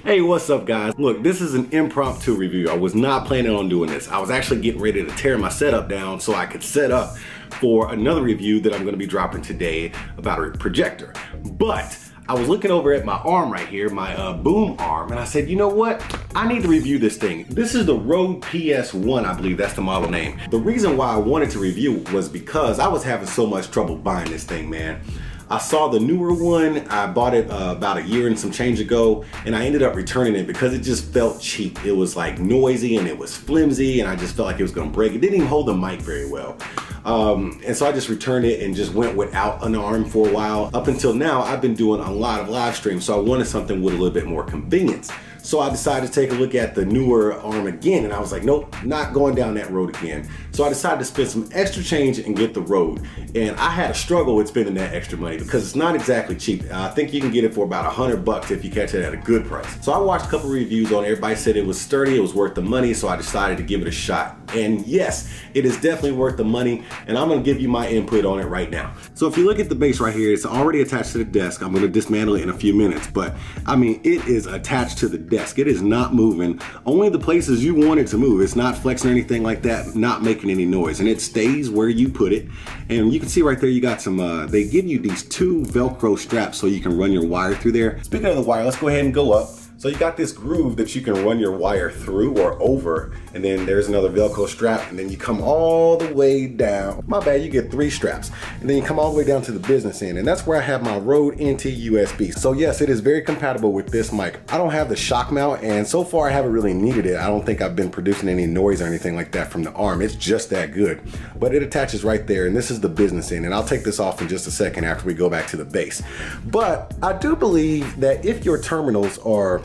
Hey, what's up guys? Look, this is an impromptu review. I was not planning on doing this. I was actually getting ready to tear my setup down so I could set up for another review that I'm gonna be dropping today about a projector. But I was looking over at my arm right here, my boom arm, and I said, you know what? I need to review this thing. This is the RØDE PS1, I believe that's the model name. The reason why I wanted to review was because I was having so much trouble buying this thing, man. I saw the newer one, I bought it about a year and some change ago, and I ended up returning it because it just felt cheap. It was like noisy and it was flimsy and I just felt like it was gonna break. It didn't even hold the mic very well. And so I just returned it and just went without an arm for a while. Up until now, I've been doing a lot of live streams, so I wanted something with a little bit more convenience. So I decided to take a look at the newer arm again, and I was like, nope, not going down that road again. So I decided to spend some extra change and get the RØDE. And I had a struggle with spending that extra money because it's not exactly cheap. I think you can get it for about $100 if you catch it at a good price. So I watched a couple reviews on it. Everybody said it was sturdy, it was worth the money, so I decided to give it a shot. And yes, it is definitely worth the money, and I'm gonna give you my input on it right now. So if you look at the base right here, it's already attached to the desk. I'm gonna dismantle it in a few minutes, but I mean, it is attached to the desk. It is not moving. Only the places you want it to move. It's not flexing or anything like that, not making any noise, and it stays where you put it. And you can see right there, you got some, they give you these two Velcro straps so you can run your wire through there. Speaking of the wire, let's go ahead and go up. So you got this groove that you can run your wire through or over, and then there's another Velcro strap, and then you come all the way down. My bad, you get 3 straps. And then you come all the way down to the business end, and that's where I have my RØDE NT USB. So yes, it is very compatible with this mic. I don't have the shock mount, and so far I haven't really needed it. I don't think I've been producing any noise or anything like that from the arm. It's just that good. But it attaches right there, and this is the business end, and I'll take this off in just a second after we go back to the base. But I do believe that if your terminals are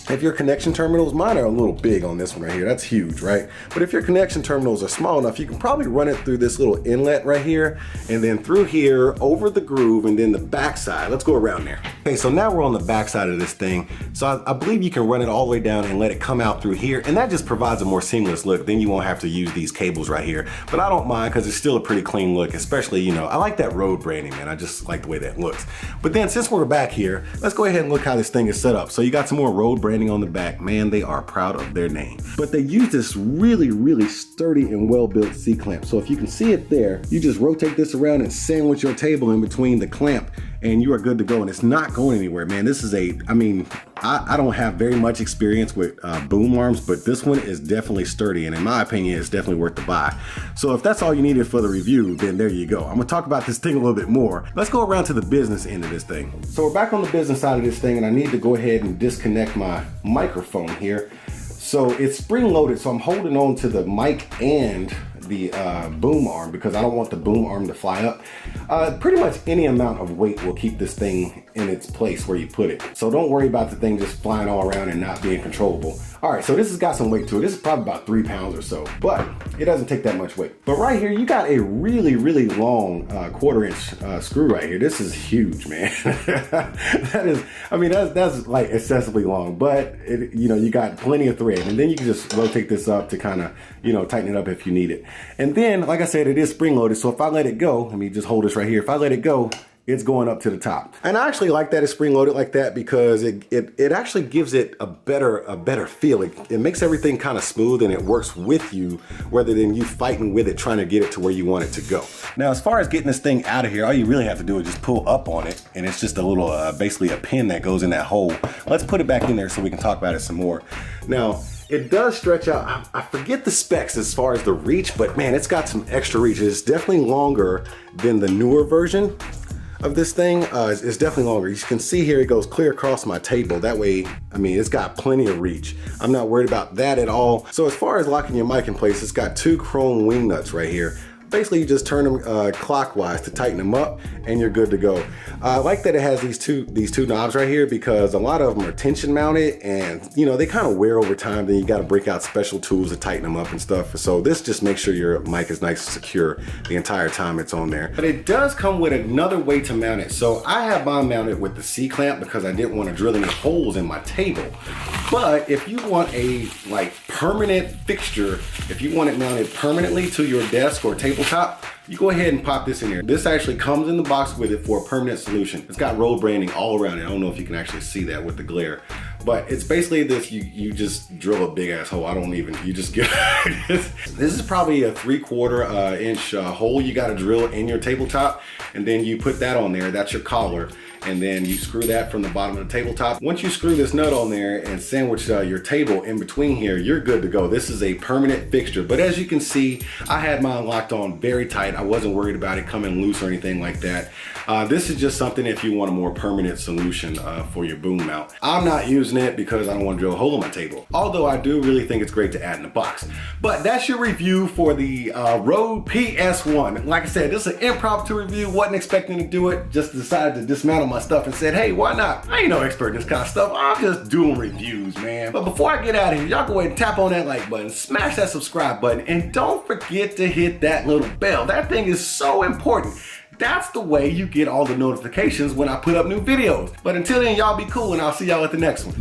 if your connection terminals, mine are a little big on this one right here, that's huge, right? But if your connection terminals are small enough, you can probably run it through this little inlet right here, and then through here, over the groove, and then the back side. Let's go around there. Okay, so now we're on the back side of this thing. So I believe you can run it all the way down and let it come out through here, and that just provides a more seamless look. Then you won't have to use these cables right here. But I don't mind, because it's still a pretty clean look, especially, you know, I like that RØDE branding, man. I just like the way that looks. But then since we're back here, let's go ahead and look how this thing is set up. So you got some more RØDE branding on the back. Man, they are proud of their name. But they use this really, really sturdy and well-built C-clamp. So if you can see it there, you just rotate this around and sandwich your table in between the clamp, and you are good to go, and it's not going anywhere, man. This is I mean, I don't have very much experience with boom arms, but this one is definitely sturdy, and in my opinion, it's definitely worth the buy. So if that's all you needed for the review, then there you go. I'm gonna talk about this thing a little bit more. Let's go around to the business end of this thing. So we're back on the business side of this thing, and I need to go ahead and disconnect my microphone here. So it's spring loaded, so I'm holding on to the mic and the boom arm because I don't want the boom arm to fly up. Pretty much any amount of weight will keep this thing in its place where you put it. So don't worry about the thing just flying all around and not being controllable. All right, so this has got some weight to it. This is probably about 3 pounds or so, but it doesn't take that much weight. But right here, you got a really, really long 1/4 inch screw right here. This is huge, man. That is, I mean, that's like excessively long, but it, you know, you got plenty of thread, and then you can just rotate this up to kind of, you know, tighten it up if you need it. And then, like I said, it is spring loaded, so if I let it go, let me just hold this right here. If I let it go, it's going up to the top. And I actually like that it's spring loaded like that because it actually gives it a better feel. It makes everything kind of smooth, and it works with you rather than you fighting with it trying to get it to where you want it to go. Now, as far as getting this thing out of here, all you really have to do is just pull up on it, and it's just a little, basically a pin that goes in that hole. Let's put it back in there so we can talk about it some more. Now, it does stretch out. I forget the specs as far as the reach, but man, it's got some extra reach. It's definitely longer than the newer version of this thing. It's definitely longer. You can see here it goes clear across my table. That way, I mean, it's got plenty of reach. I'm not worried about that at all. So as far as locking your mic in place, it's got 2 chrome wing nuts right here. Basically, you just turn them clockwise to tighten them up, and you're good to go. I like that it has these two knobs right here because a lot of them are tension mounted, and you know, they kind of wear over time. Then you got to break out special tools to tighten them up and stuff. So this just makes sure your mic is nice and secure the entire time it's on there. But it does come with another way to mount it. So I have mine mounted with the C-clamp because I didn't want to drill any holes in my table. But if you want a like permanent fixture, if you want it mounted permanently to your desk or tabletop, you go ahead and pop this in here. This actually comes in the box with it for a permanent solution. It's got RØDE branding all around it. I don't know if you can actually see that with the glare, but it's basically this, you just drill a big ass hole. You just get, this is probably a 3/4 inch hole you gotta drill in your tabletop, and then you put that on there, that's your collar, and then you screw that from the bottom of the tabletop. Once you screw this nut on there and sandwich your table in between here, you're good to go. This is a permanent fixture, but as you can see, I had mine locked on very tight. I wasn't worried about it coming loose or anything like that. This is just something if you want a more permanent solution for your boom mount. I'm not using it because I don't want to drill a hole in my table, although I do really think it's great to add in the box. But that's your review for the RØDE PS1. Like I said, this is an impromptu review. Wasn't expecting to do it, just decided to dismantle my stuff and said, hey, why not? I ain't no expert in this kind of stuff. I'm just doing reviews, man. But before I get out of here, y'all go ahead and tap on that like button, smash that subscribe button, and don't forget to hit that little bell. That thing is so important. That's the way you get all the notifications when I put up new videos. But until then, y'all be cool, and I'll see y'all at the next one.